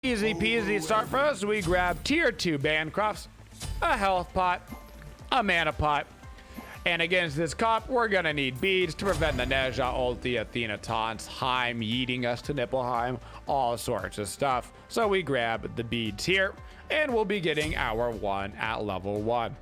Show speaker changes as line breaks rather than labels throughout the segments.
Easy peasy start for us. We grab tier 2 Bancrofts, a health pot, a mana pot, and against this comp, we're gonna need beads to prevent the Nezha ulti, Athena taunts, Heim yeeting us to Nibelheim, all sorts of stuff. So we grab the beads here, and we'll be getting our 1 at level 1.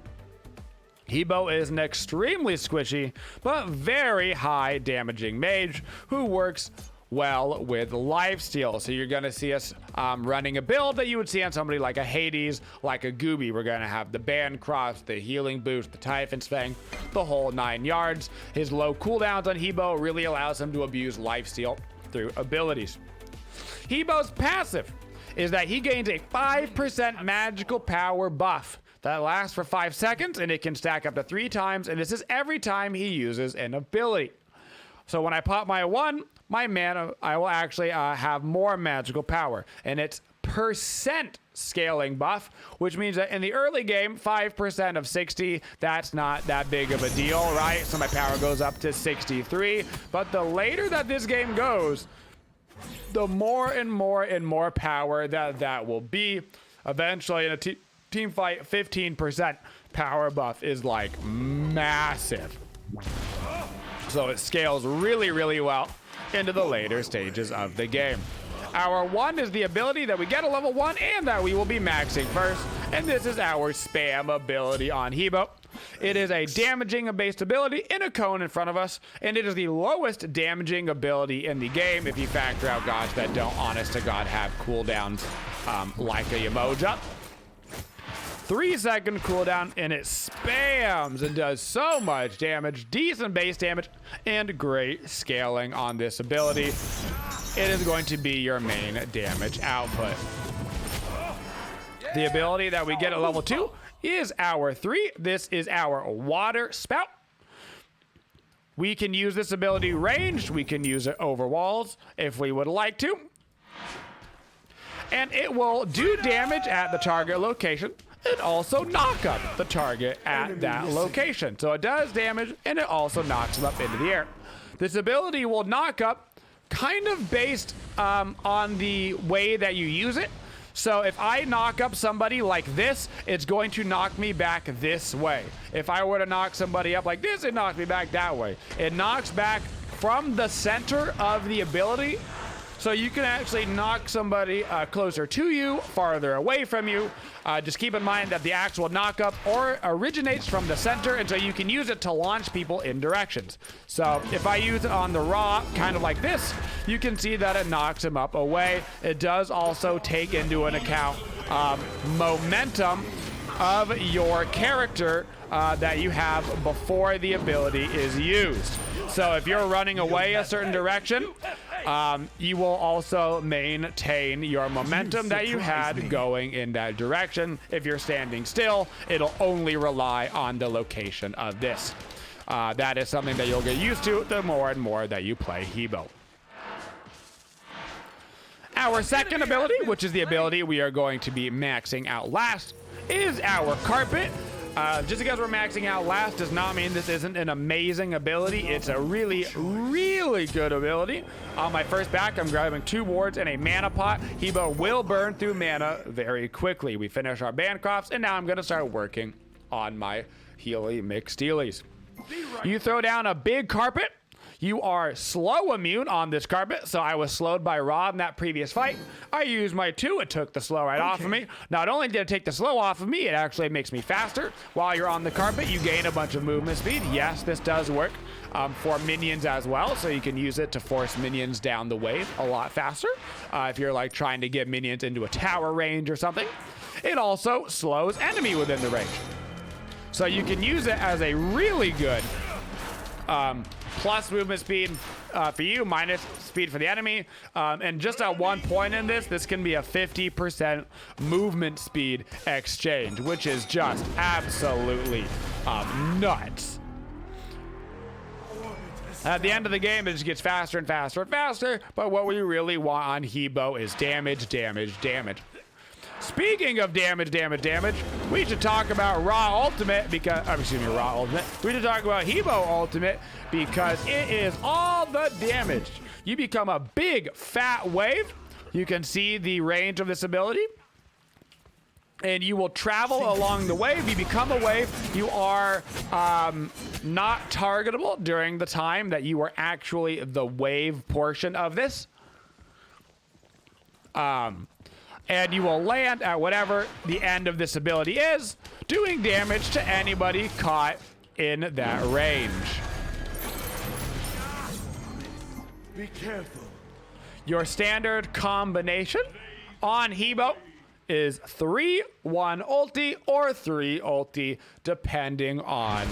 HEBO is an extremely squishy, but very high damaging mage who works well with lifesteal. So you're gonna see us running a build that you would see on somebody like a Hades, like a Gooby. We're gonna have the Bancrofts, the healing boost, the Typhon's Fang, the whole 9 yards. His low cooldowns on HEBO really allows him to abuse lifesteal through abilities. HEBO's passive is that he gains a 5% magical power buff that lasts for 5 seconds, and it can stack up to 3 times, and this is every time he uses an ability. So when I pop my 1, my mana, I will actually have more magical power, and it's percent scaling buff, which means that in the early game, 5% of 60, that's not that big of a deal, right? So my power goes up to 63, but the later that this game goes, the more and more and more power that will be. Eventually in a team fight, 15% power buff is like massive. So it scales really, really well into the later stages of the game. Our 1 is the ability that we get a level 1 and that we will be maxing first. And this is our spam ability on HEBO. It is a damaging based ability in a cone in front of us, and it is the lowest damaging ability in the game if you factor out gods that don't honest to God have cooldowns like a Woojer. 3-second cooldown, and it spams and does so much damage, decent base damage, and great scaling on this ability. It is going to be your main damage output. The ability that we get at level 2 is our 3. This is our water spout. We can use this ability ranged. We can use it over walls if we would like to. And it will do damage at the target location and also knock up the target at that location. So it does damage and it also knocks them up into the air. This ability will knock up kind of based on the way that you use it. So if I knock up somebody like this, it's going to knock me back this way. If I were to knock somebody up like this, it knocks me back that way. It knocks back from the center of the ability. So you can actually knock somebody closer to you, farther away from you. Just keep in mind that the actual knockup originates from the center, and so you can use it to launch people in directions. So if I use it on the raw, kind of like this, you can see that it knocks him up away. It does also take into an account momentum of your character that you have before the ability is used. So if you're running away a certain direction, you will also maintain your momentum that you had going in that direction. If you're standing still, it'll only rely on the location of this. That is something that you'll get used to the more and more that you play HEBO. Our second ability, which is the ability we are going to be maxing out last, is our carpet. Just because we're maxing out last does not mean this isn't an amazing ability. It's a really, really good ability. On my first back, I'm grabbing 2 wards and a mana pot. HEBO will burn through mana very quickly. We finish our Bancrofts, and now I'm going to start working on my Healy mixed Steelies. You throw down a big carpet. You are slow immune on this carpet, so I was slowed by Rob in that previous fight. I used my 2, it took the slow right off of me. Not only did it take the slow off of me, it actually makes me faster. While you're on the carpet, you gain a bunch of movement speed. Yes, this does work for minions as well, so you can use it to force minions down the wave a lot faster. If you're like trying to get minions into a tower range or something. It also slows enemy within the range. So you can use it as a really good plus movement speed for you, minus speed for the enemy. And just at one point in this can be a 50% movement speed exchange, which is just absolutely nuts. At the end of the game, it just gets faster and faster and faster, but what we really want on HEBO is damage, damage, damage. Speaking of damage, we should talk about Raw Ultimate because, excuse me, Raw Ultimate. We should talk about HEBO Ultimate because it is all the damage. You become a big fat wave. You can see the range of this ability. And you will travel along the wave. You become a wave. You are not targetable during the time that you are actually the wave portion of this. And you will land at whatever the end of this ability is, doing damage to anybody caught in that range.
Be careful.
Your standard combination on HEBO is 3-1 ulti or 3 ulti, depending on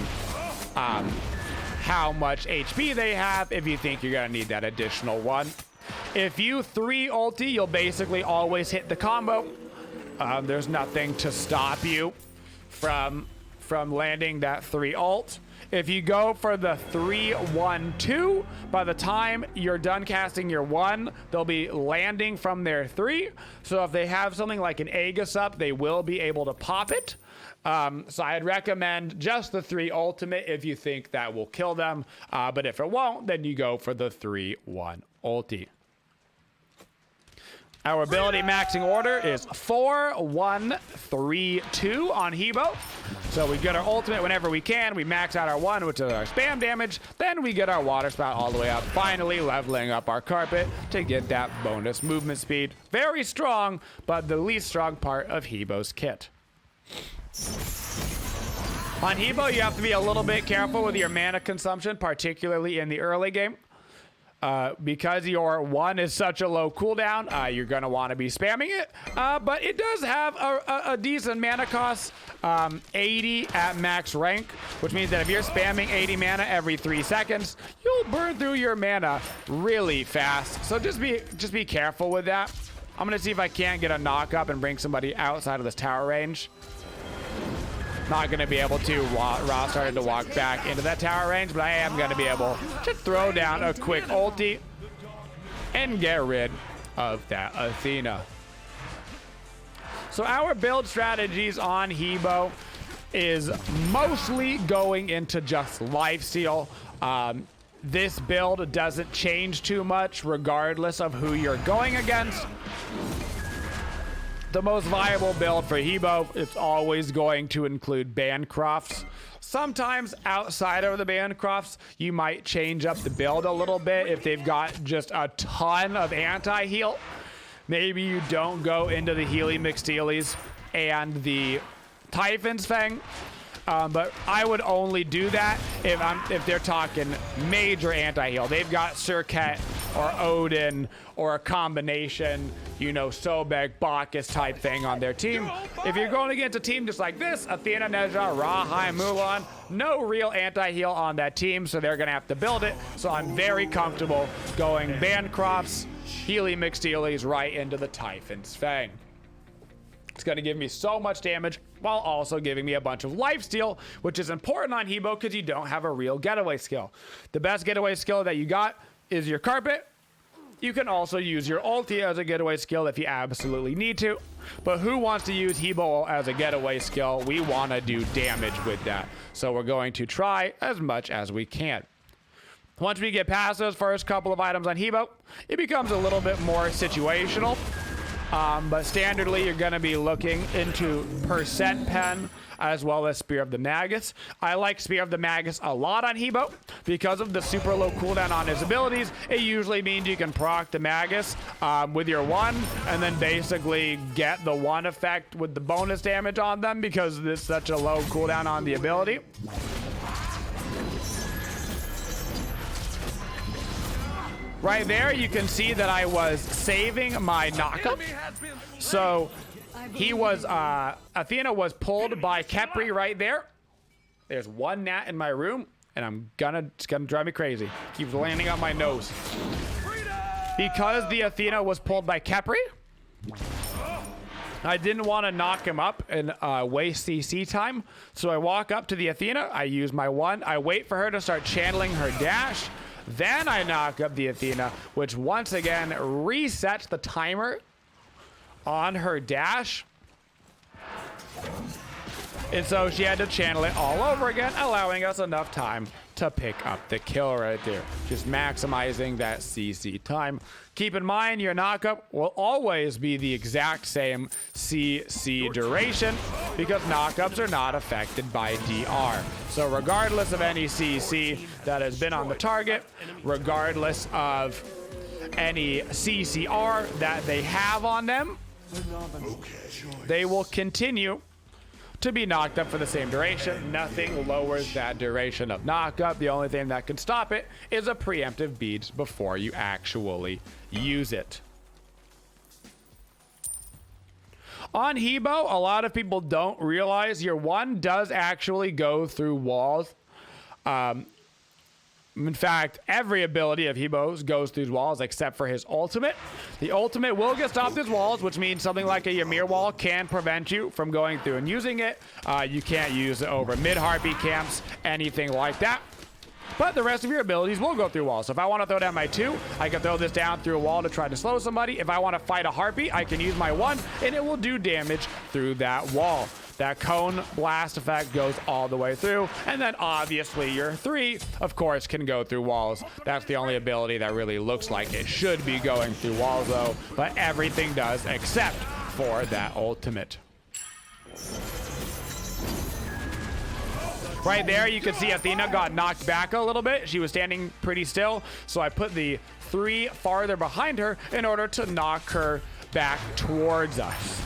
how much HP they have, if you think you're gonna need that additional one. If you 3 ulti, you'll basically always hit the combo. There's nothing to stop you from landing that 3 ult. If you go for the 3-1-2, by the time you're done casting your 1, they'll be landing from their 3. So if they have something like an Aegis up, they will be able to pop it. So I'd recommend just the 3 ultimate if you think that will kill them. But if it won't, then you go for the 3-1 ulti. Our ability maxing order is 4-1-3-2 on HEBO. So we get our ultimate whenever we can. We max out our 1, which is our spam damage. Then we get our water spout all the way up, finally leveling up our carpet to get that bonus movement speed. Very strong, but the least strong part of HEBO's kit. On HEBO, you have to be a little bit careful with your mana consumption, particularly in the early game. Because your 1 is such a low cooldown, you're going to want to be spamming it. But it does have a decent mana cost, 80 at max rank, which means that if you're spamming 80 mana every 3 seconds, you'll burn through your mana really fast. So just be careful with that. I'm going to see if I can't get a knock up and bring somebody outside of this tower range. Not going to be able to. Ra started to walk back into that tower range, but I am going to be able to throw down a quick ulti and get rid of that Athena. So our build strategies on HEBO is mostly going into just lifesteal. This build doesn't change too much regardless of who you're going against. The most viable build for HEBO, it's always going to include Bancrofts. Sometimes outside of the Bancrofts, you might change up the build a little bit if they've got just a ton of anti-heal. Maybe you don't go into the Healy McSteelies and the Typhon's Fang. But I would only do that if they're talking major anti-heal. They've got Serket or Odin or a combination, you know, Sobek, Bacchus type thing on their team. If you're going against a team just like this, Athena, Nezha, Rahai, Mulan, no real anti-heal on that team, so they're going to have to build it. So I'm very comfortable going Bancrofts, Healy McSteelies right into the Typhon's Fang. It's going to give me so much damage while also giving me a bunch of lifesteal, which is important on HEBO because you don't have a real getaway skill. The best getaway skill that you got is your carpet. You can also use your ulti as a getaway skill if you absolutely need to. But who wants to use HEBO as a getaway skill? We want to do damage with that. So we're going to try as much as we can. Once we get past those first couple of items on HEBO, it becomes a little bit more situational. But standardly, you're going to be looking into percent pen as well as Spear of the Magus. I like Spear of the Magus a lot on HEBO because of the super low cooldown on his abilities. It usually means you can proc the Magus with your 1 and then basically get the 1 effect with the bonus damage on them because there's such a low cooldown on the ability. Right there, you can see that I was saving my knockup. So he was, Athena was pulled by Khepri right there. There's 1 gnat in my room, and it's gonna drive me crazy. Keeps landing on my nose. Because the Athena was pulled by Khepri, I didn't want to knock him up and waste CC time. So I walk up to the Athena, I use my 1, I wait for her to start channeling her dash. Then I knock up the Athena, which once again resets the timer on her dash. And so she had to channel it all over again, allowing us enough time to pick up the kill right there. Just maximizing that CC time. Keep in mind, your knockup will always be the exact same CC duration because knockups are not affected by DR. So regardless of any CC that has been on the target, regardless of any CCR that they have on them, they will continue to be knocked up for the same duration. Nothing lowers that duration of knockup. The only thing that can stop it is a preemptive beads before you actually use it. On HEBO, a lot of people don't realize your one does actually go through walls. In fact, every ability of HEBO's goes through walls except for his ultimate. The ultimate will get stopped through walls, which means something like a Ymir wall can prevent you from going through and using it. You can't use it over mid-harpy camps, anything like that. But the rest of your abilities will go through walls. So if I want to throw down my 2, I can throw this down through a wall to try to slow somebody. If I want to fight a harpy, I can use my 1, and it will do damage through that wall. That cone blast effect goes all the way through. And then obviously your 3, of course, can go through walls. That's the only ability that really looks like it should be going through walls, though. But everything does except for that ultimate. Right there, you can see Athena got knocked back a little bit. She was standing pretty still, so I put the 3 farther behind her in order to knock her back towards us.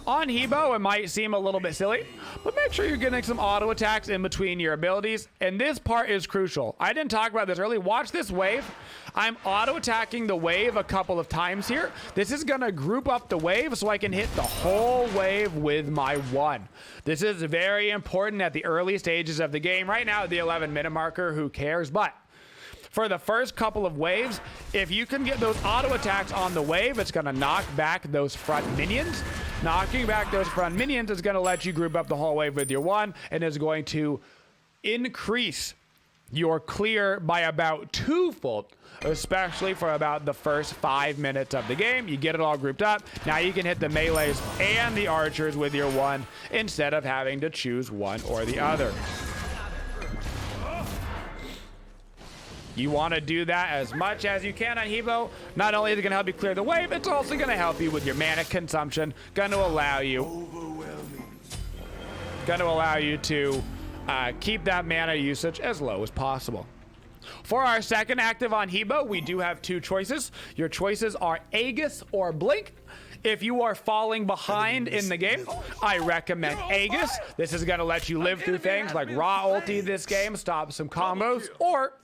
On HEBO, it might seem a little bit silly, but make sure you're getting some auto attacks in between your abilities, and this part is crucial. I didn't talk about this early. Watch this wave. I'm auto attacking the wave a couple of times here. This is gonna group up the wave so I can hit the whole wave with my 1. This is very important at the early stages of the game. Right now at the 11-minute marker, who cares? But for the first couple of waves, if you can get those auto attacks on the wave, it's gonna knock back those front minions. Knocking back those front minions is gonna let you group up the whole wave with your 1 and is going to increase your clear by about 2-fold, especially for about the first 5 minutes of the game. You get it all grouped up. Now you can hit the melees and the archers with your 1 instead of having to choose one or the other. You want to do that as much as you can on HEBO. Not only is it going to help you clear the wave, it's also going to help you with your mana consumption. Going to allow you to keep that mana usage as low as possible. For our second active on HEBO, we do have 2 choices. Your choices are Aegis or Blink. If you are falling behind in the game, I recommend Aegis. This is going to let you live through things like raw ulti this game, stop some combos, or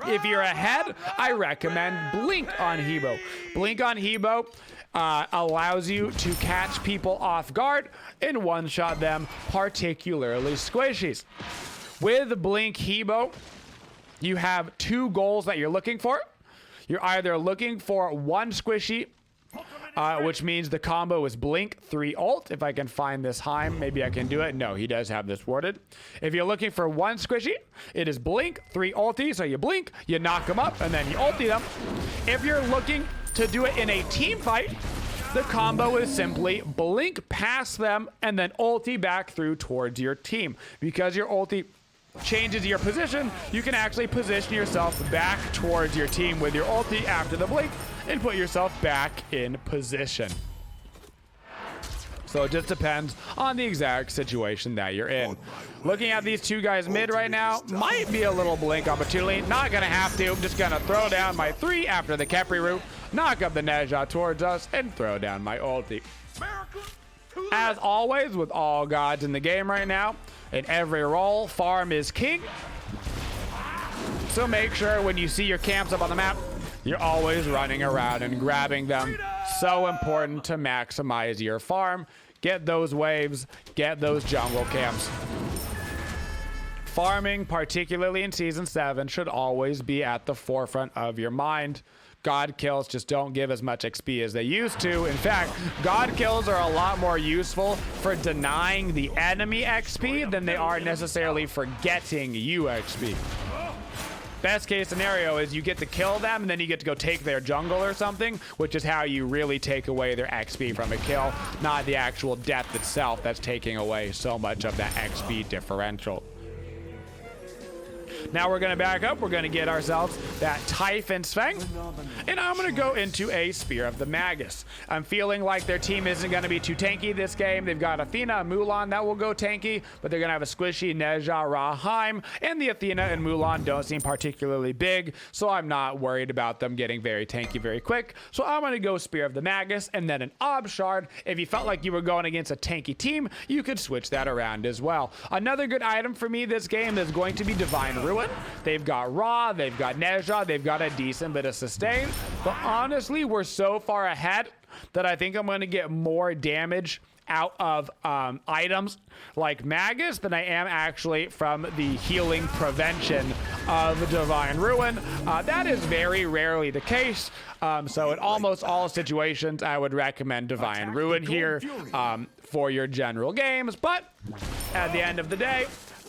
if you're ahead, I recommend Blink on HEBO. Blink on HEBO allows you to catch people off guard and one-shot them, particularly squishies. With Blink HEBO, you have 2 goals that you're looking for. You're either looking for 1 squishy, which means the combo is Blink 3 ult. If I can find this Heim, maybe I can do it. No, he does have this worded. If you're looking for 1 squishy, it is Blink 3 ulti. So you blink, you knock them up, and then you ulti them. If you're looking to do it in a team fight, the combo is simply blink past them and then ulti back through towards your team. Because your ulti changes your position, you can actually position yourself back towards your team with your ulti after the blink and put yourself back in position. So it just depends on the exact situation that you're in. Looking at these 2 guys mid right now, might be a little blink opportunity. Not gonna have to. I'm just gonna throw down my 3 after the Kepri root, knock up the Nezha towards us, and throw down my ulti. As always, with all gods in the game right now, in every role, farm is king. So make sure when you see your camps up on the map, you're always running around and grabbing them. So important to maximize your farm. Get those waves, get those jungle camps. Farming, particularly in Season 7, should always be at the forefront of your mind. God kills just don't give as much XP as they used to. In fact, God kills are a lot more useful for denying the enemy XP than they are necessarily for getting you XP. Best case scenario is you get to kill them and then you get to go take their jungle or something, which is how you really take away their XP from a kill, not the actual death itself that's taking away so much of that XP differential. Now we're going to back up. We're going to get ourselves that Typhon's Fang. And I'm going to go into a Spear of the Magus. I'm feeling like their team isn't going to be too tanky this game. They've got Athena and Mulan that will go tanky, but they're going to have a squishy Nezha Raheim. And the Athena and Mulan don't seem particularly big, so I'm not worried about them getting very tanky very quick. So I'm going to go Spear of the Magus and then an Ob Shard. If you felt like you were going against a tanky team, you could switch that around as well. Another good item for me this game is going to be Divine Ruin. They've got Ra, they've got Nezha, they've got a decent bit of sustain. But honestly, we're so far ahead that I think I'm going to get more damage out of items like Magus than I am actually from the healing prevention of Divine Ruin. That is very rarely the case. So in almost all situations, I would recommend Divine Ruin here for your general games. But at the end of the day,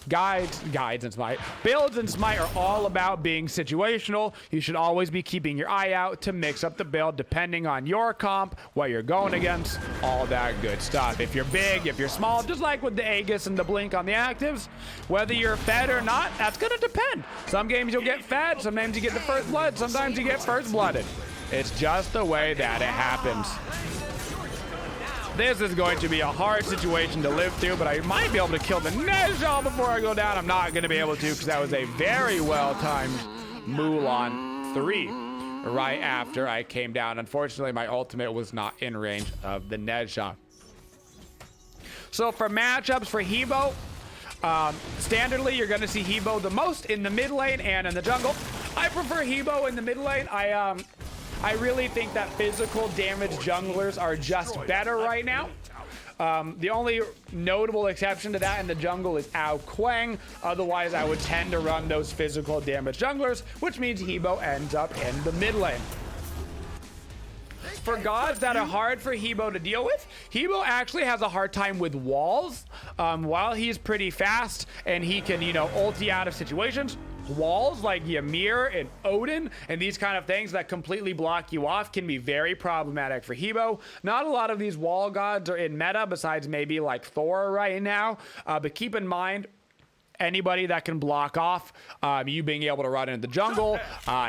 guides and Smite. Builds and Smite are all about being situational. You should always be keeping your eye out to mix up the build depending on your comp, what you're going against, all that good stuff. If you're big, if you're small, just like with the Aegis and the Blink on the actives, whether you're fed or not, that's going to depend. Some games you'll get fed, sometimes you get the first blood, sometimes you get first blooded. It's just the way that it happens. This is going to be a hard situation to live through, but I might be able to kill the Nezha before I go down. I'm not going to be able to because that was a very well-timed Mulan 3 right after I came down. Unfortunately, my ultimate was not in range of the Nezha. So for matchups for HEBO, standardly, you're going to see HEBO the most in the mid lane and in the jungle. I prefer HEBO in the mid lane. I really think that physical damage junglers are just better right now. The only notable exception to that in the jungle is Ao Quang. Otherwise, I would tend to run those physical damage junglers, which means HEBO ends up in the mid lane. For gods that are hard for HEBO to deal with, HEBO actually has a hard time with walls. While he's pretty fast and he can, ulti out of situations, walls like Ymir and Odin and these kind of things that completely block you off can be very problematic for HEBO. Not a lot of these wall gods are in meta besides maybe like Thor right now, but keep in mind, anybody that can block off you being able to run into the jungle,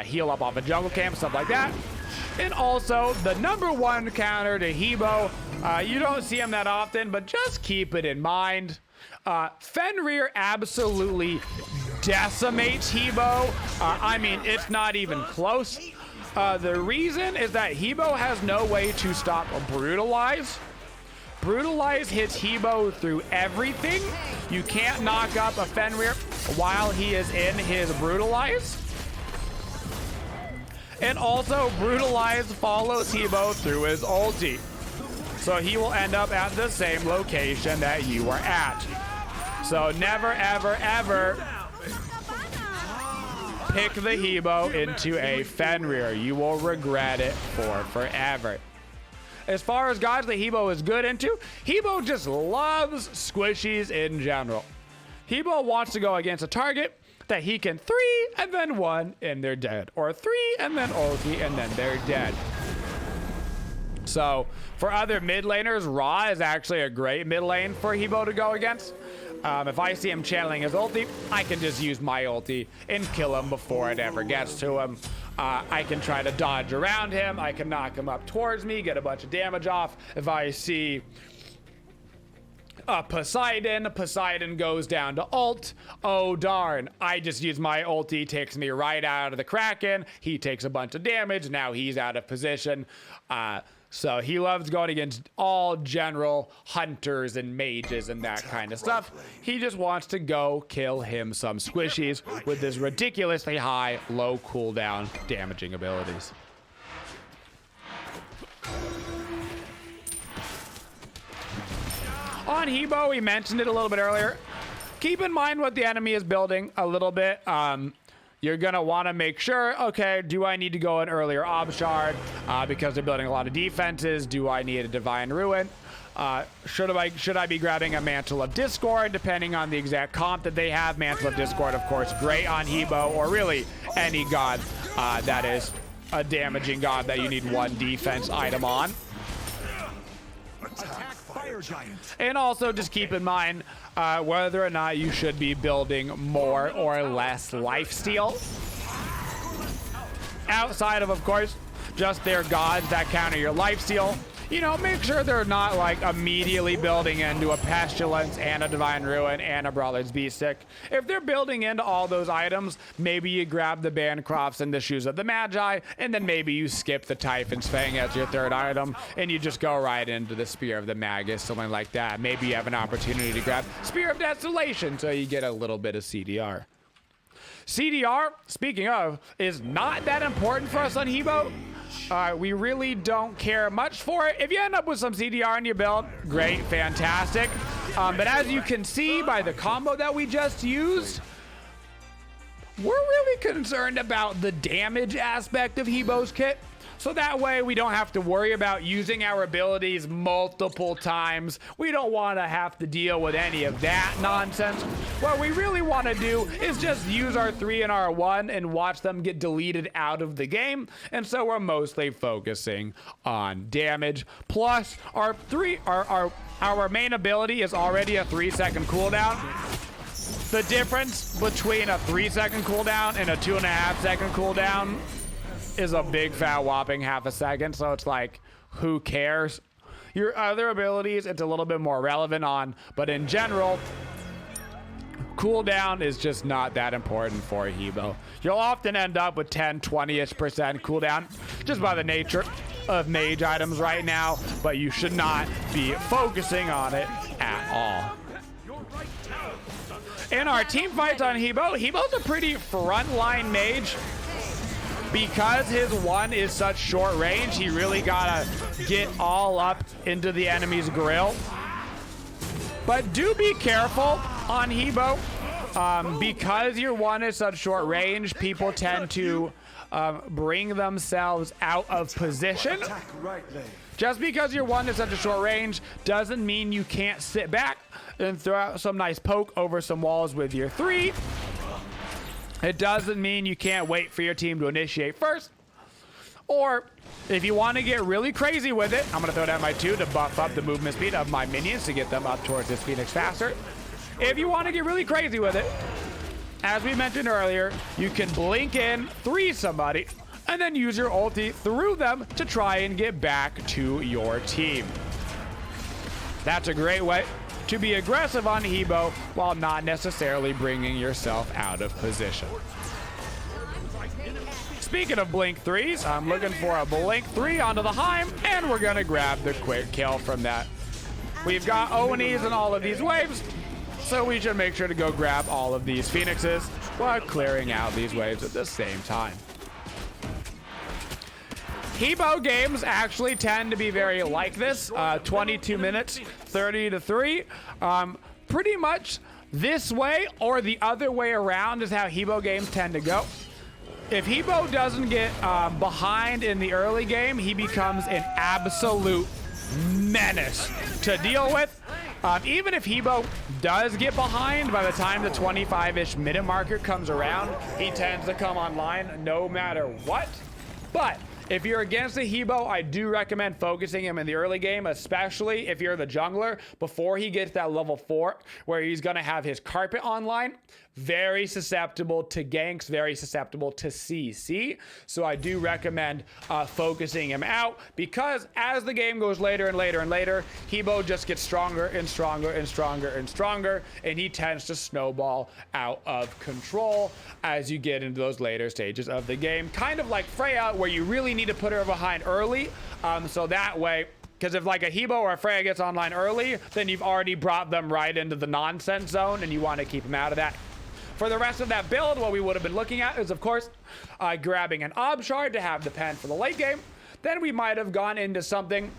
heal up off a jungle camp, stuff like that. And also, the #1 counter to HEBO, you don't see him that often, but just keep it in mind. Fenrir absolutely decimates HEBO. I mean, it's not even close. The reason is that HEBO has no way to stop Brutalize. Brutalize hits HEBO through everything. You can't knock up a Fenrir while he is in his Brutalize. And also, Brutalize follows HEBO through his ulti. So he will end up at the same location that you are at. So never, ever, ever pick the HEBO into a Fenrir. You will regret it for forever. As far as gods that HEBO is good into, HEBO just loves squishies in general. HEBO wants to go against a target that he can 3 and then 1 and they're dead. Or 3 and then ulti and then they're dead. So for other mid laners, Ra is actually a great mid lane for HEBO to go against. If I see him channeling his ulti, I can just use my ulti and kill him before it ever gets to him. I can try to dodge around him. I can knock him up towards me, get a bunch of damage off. If I see Poseidon goes down to ult. Oh darn, I just use my ulti, takes me right out of the Kraken. He takes a bunch of damage, now he's out of position. So he loves going against all general hunters and mages and that kind of stuff. He just wants to go kill him some squishies with his ridiculously high, low cooldown damaging abilities. On HEBO, we mentioned it a little bit earlier. Keep in mind what the enemy is building a little bit. You're going to want to make sure, okay, do I need to go an earlier Ob Shard because they're building a lot of defenses? Do I need a Divine Ruin? Should I be grabbing a Mantle of Discord, depending on the exact comp that they have? Mantle of Discord, of course, great on HEBO, or really any god that is a damaging god that you need one defense item on.
Attack fire giant.
And also just keep in mind whether or not you should be building more or less lifesteal. Outside of course, just their gods that counter your lifesteal. You know, make sure they're not like immediately building into a Pestilence and a Divine Ruin and a Brawler's Beastick. If they're building into all those items, maybe you grab the Bancrofts and the Shoes of the Magi, and then maybe you skip the Typhon's Fang as your third item, and you just go right into the Spear of the Magus, something like that. Maybe you have an opportunity to grab Spear of Desolation, so you get a little bit of CDR. CDR, speaking of, is not that important for us on HEBO. We really don't care much for it. If you end up with some CDR in your build, great, fantastic. But as you can see by the combo that we just used, we're really concerned about the damage aspect of HEBO's kit. So that way we don't have to worry about using our abilities multiple times. We don't want to have to deal with any of that nonsense. What we really want to do is just use our 3 and our 1 and watch them get deleted out of the game. And so we're mostly focusing on damage. Plus our main ability is already a 3-second cooldown. The difference between a 3-second cooldown and a 2.5-second cooldown is a big fat whopping half a second, so it's like, who cares? Your other abilities, it's a little bit more relevant on, but in general, cooldown is just not that important for HEBO. You'll often end up with 10-20% cooldown, just by the nature of mage items right now, but you should not be focusing on it at all. In our team fights on HEBO, HEBO's a pretty frontline mage. Because his 1 is such short range, he really gotta get all up into the enemy's grill. But do be careful on HEBO. Because your 1 is such short range, people tend to bring themselves out of position. Just because your 1 is such a short range doesn't mean you can't sit back and throw out some nice poke over some walls with your 3. It doesn't mean you can't wait for your team to initiate first. Or if you want to get really crazy with it, I'm going to throw down my 2 to buff up the movement speed of my minions to get them up towards this Phoenix faster. If you want to get really crazy with it, as we mentioned earlier, you can blink in, 3 somebody, and then use your ulti through them to try and get back to your team. That's a great way to be aggressive on HEBO while not necessarily bringing yourself out of position. Speaking of blink 3s, I'm looking for a blink 3 onto the Heim, and we're gonna grab the quick kill from that. We've got Onis in all of these waves, so we should make sure to go grab all of these Phoenixes while clearing out these waves at the same time. HEBO games actually tend to be very like this. 22 minutes, 30-3. Pretty much this way or the other way around is how HEBO games tend to go. If HEBO doesn't get behind in the early game, he becomes an absolute menace to deal with. Even if HEBO does get behind, by the time the 25-ish minute marker comes around, he tends to come online no matter what. But if you're against the HEBO, I do recommend focusing him in the early game, especially if you're the jungler, before he gets that level 4, where he's going to have his carpet online. Very susceptible to ganks, very susceptible to CC. So I do recommend focusing him out, because as the game goes later and later and later, HEBO just gets stronger and stronger and stronger and stronger, and he tends to snowball out of control as you get into those later stages of the game. Kind of like Freya, where you really need to put her behind early, so that way, because if like a HEBO or a Freya gets online early, then you've already brought them right into the nonsense zone, and you want to keep them out of that. For the rest of that build, what we would have been looking at is, of course, grabbing an Ob Shard to have the pen for the late game. Then we might have gone into something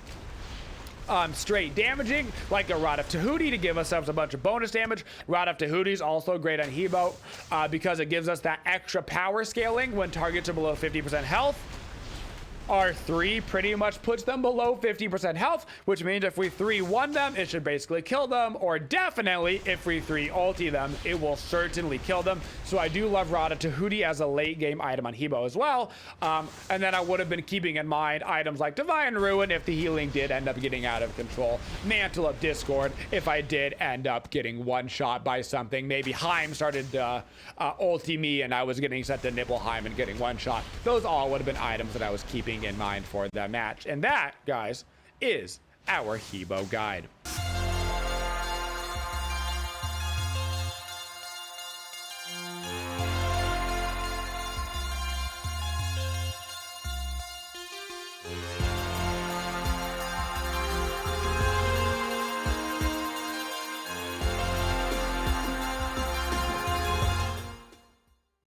straight damaging, like a Rod of Tahuti to give ourselves a bunch of bonus damage. Rod of Tahuti is also great on HEBO because it gives us that extra power scaling when targets are below 50% health. R3 pretty much puts them below 50% health, which means if we 3-1 them, it should basically kill them, or definitely if we 3-ulti them, it will certainly kill them. So I do love Rada Tahuti as a late game item on HEBO as well. And then I would have been keeping in mind items like Divine Ruin if the healing did end up getting out of control. Mantle of Discord if I did end up getting one shot by something. Maybe Heim started ulti me and I was getting sent to Nibelheim and getting one shot. Those all would have been items that I was keeping in mind for the match. And that, guys, is our HEBO guide.